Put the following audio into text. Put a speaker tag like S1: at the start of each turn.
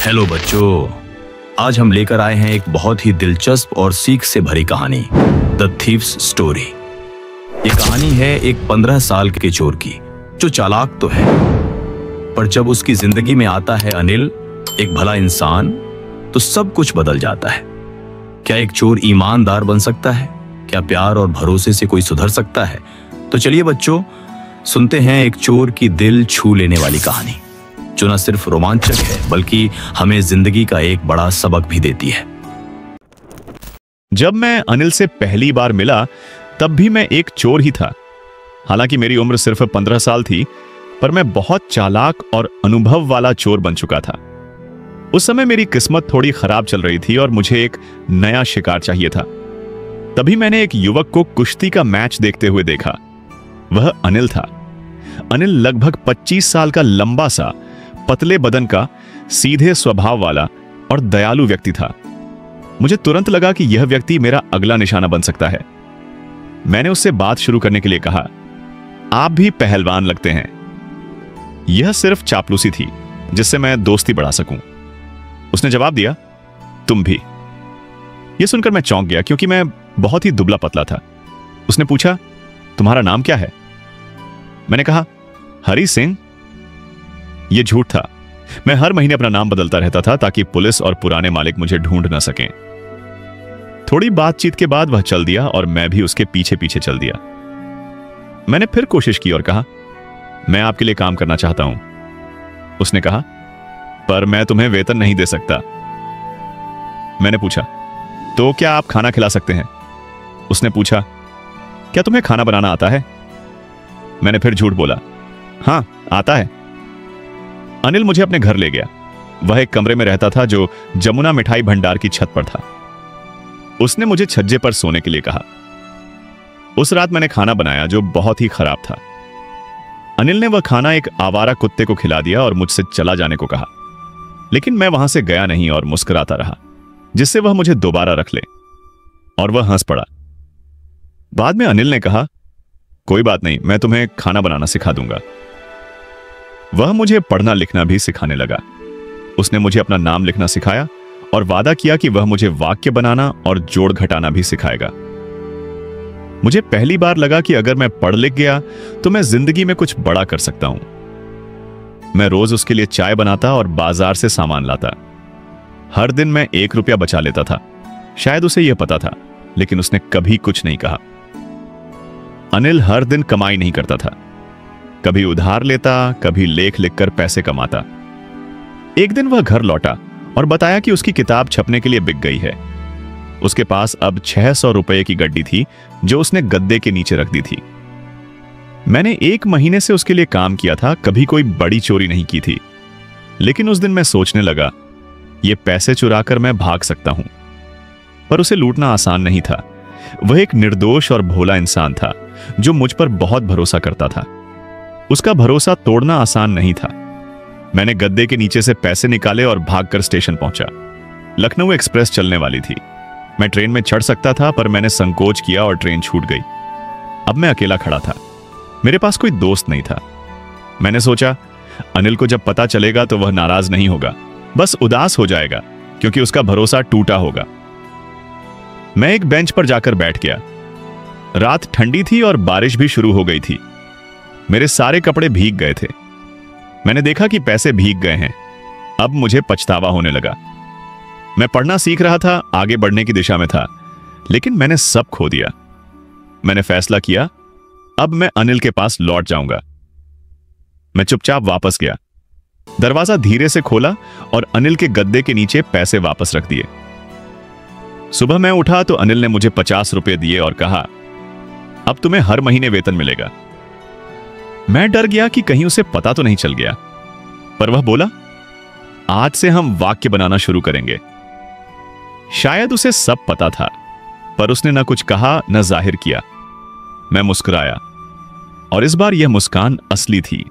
S1: Hello बच्चों, आज हम लेकर आए हैं एक बहुत ही दिलचस्प और सीख से भरी कहानी, द थीव्स स्टोरी। ये कहानी है एक 15 साल के चोर की, जो चालाक तो है, पर जब उसकी जिंदगी में आता है अनिल, एक भला इंसान, तो सब कुछ बदल जाता है। क्या एक चोर ईमानदार बन सकता है? क्या प्यार और भरोसे से कोई सुधर सकता है? तो चलिए बच्चों, सुनते हैं एक चोर की दिल छू लेने वाली कहानी, जो न सिर्फ रोमांचक है बल्कि हमें जिंदगी का एक बड़ा सबक भी देती है।
S2: जब मैं अनिल से पहली बार मिला तब भी मैं एक चोर ही था। हालांकि मेरी उम्र सिर्फ 15 साल थी, पर मैं बहुत चालाक और अनुभव वाला चोर बन चुका था। उस समय मेरी किस्मत थोड़ी खराब चल रही थी और मुझे एक नया शिकार चाहिए था। तभी मैंने एक युवक को कुश्ती का मैच देखते हुए देखा। वह अनिल था। अनिल लगभग 25 साल का, लंबा सा, पतले बदन का, सीधे स्वभाव वाला और दयालु व्यक्ति था। मुझे तुरंत लगा कि यह व्यक्ति मेरा अगला निशाना बन सकता है। मैंने उससे बात शुरू करने के लिए कहा, आप भी पहलवान लगते हैं। यह सिर्फ चापलूसी थी, जिससे मैं दोस्ती बढ़ा सकूं। उसने जवाब दिया, तुम भी। यह सुनकर मैं चौंक गया, क्योंकि मैं बहुत ही दुबला पतला था। उसने पूछा, तुम्हारा नाम क्या है? मैंने कहा, हरी सिंह। यह झूठ था। मैं हर महीने अपना नाम बदलता रहता था, ताकि पुलिस और पुराने मालिक मुझे ढूंढ न सकें। थोड़ी बातचीत के बाद वह चल दिया और मैं भी उसके पीछे पीछे चल दिया। मैंने फिर कोशिश की और कहा, मैं आपके लिए काम करना चाहता हूं। उसने कहा, पर मैं तुम्हें वेतन नहीं दे सकता। मैंने पूछा, तो क्या आप खाना खिला सकते हैं? उसने पूछा, क्या तुम्हें खाना बनाना आता है? मैंने फिर झूठ बोला, हां, आता है। अनिल मुझे अपने घर ले गया। वह एक कमरे में रहता था जो जमुना मिठाई भंडार की छत पर था। उसने मुझे छज्जे पर सोने के लिए कहा। उस रात मैंने खाना बनाया, जो बहुत ही खराब था। अनिल ने वह खाना एक आवारा कुत्ते को खिला दिया और मुझसे चला जाने को कहा, लेकिन मैं वहां से गया नहीं और मुस्कुराता रहा, जिससे वह मुझे दोबारा रख ले। और वह हंस पड़ा। बाद में अनिल ने कहा, कोई बात नहीं, मैं तुम्हें खाना बनाना सिखा दूंगा। वह मुझे पढ़ना लिखना भी सिखाने लगा। उसने मुझे अपना नाम लिखना सिखाया और वादा किया कि वह मुझे वाक्य बनाना और जोड़ घटाना भी सिखाएगा। मुझे पहली बार लगा कि अगर मैं पढ़ लिख गया तो मैं जिंदगी में कुछ बड़ा कर सकता हूं। मैं रोज उसके लिए चाय बनाता और बाजार से सामान लाता। हर दिन मैं 1 रुपया बचा लेता था। शायद उसे यह पता था, लेकिन उसने कभी कुछ नहीं कहा। अनिल हर दिन कमाई नहीं करता था। कभी उधार लेता, कभी लेख लिखकर पैसे कमाता। एक दिन वह घर लौटा और बताया कि उसकी किताब छपने के लिए बिक गई है। उसके पास अब 600 रुपए की गड्डी थी, जो उसने गद्दे के नीचे रख दी थी। मैंने 1 महीने से उसके लिए काम किया था, कभी कोई बड़ी चोरी नहीं की थी। लेकिन उस दिन मैं सोचने लगा, ये पैसे चुराकर मैं भाग सकता हूं। पर उसे लूटना आसान नहीं था। वह एक निर्दोष और भोला इंसान था, जो मुझ पर बहुत भरोसा करता था। उसका भरोसा तोड़ना आसान नहीं था। मैंने गद्दे के नीचे से पैसे निकाले और भागकर स्टेशन पहुंचा। लखनऊ एक्सप्रेस चलने वाली थी। मैं ट्रेन में चढ़ सकता था, पर मैंने संकोच किया और ट्रेन छूट गई। अब मैं अकेला खड़ा था। मेरे पास कोई दोस्त नहीं था। मैंने सोचा, अनिल को जब पता चलेगा तो वह नाराज नहीं होगा, बस उदास हो जाएगा, क्योंकि उसका भरोसा टूटा होगा। मैं एक बेंच पर जाकर बैठ गया। रात ठंडी थी और बारिश भी शुरू हो गई थी। मेरे सारे कपड़े भीग गए थे। मैंने देखा कि पैसे भीग गए हैं। अब मुझे पछतावा होने लगा। मैं पढ़ना सीख रहा था, आगे बढ़ने की दिशा में था, लेकिन मैंने सब खो दिया। मैंने फैसला किया, अब मैं अनिल के पास लौट जाऊंगा। मैं चुपचाप वापस गया। दरवाजा धीरे से खोला और अनिल के गद्दे के नीचे पैसे वापस रख दिए। सुबह मैं उठा तो अनिल ने मुझे 50 रुपए दिए और कहा, अब तुम्हें हर महीने वेतन मिलेगा। मैं डर गया कि कहीं उसे पता तो नहीं चल गया, पर वह बोला, आज से हम वाक्य बनाना शुरू करेंगे। शायद उसे सब पता था, पर उसने न कुछ कहा न जाहिर किया। मैं मुस्कुराया, और इस बार यह मुस्कान असली थी।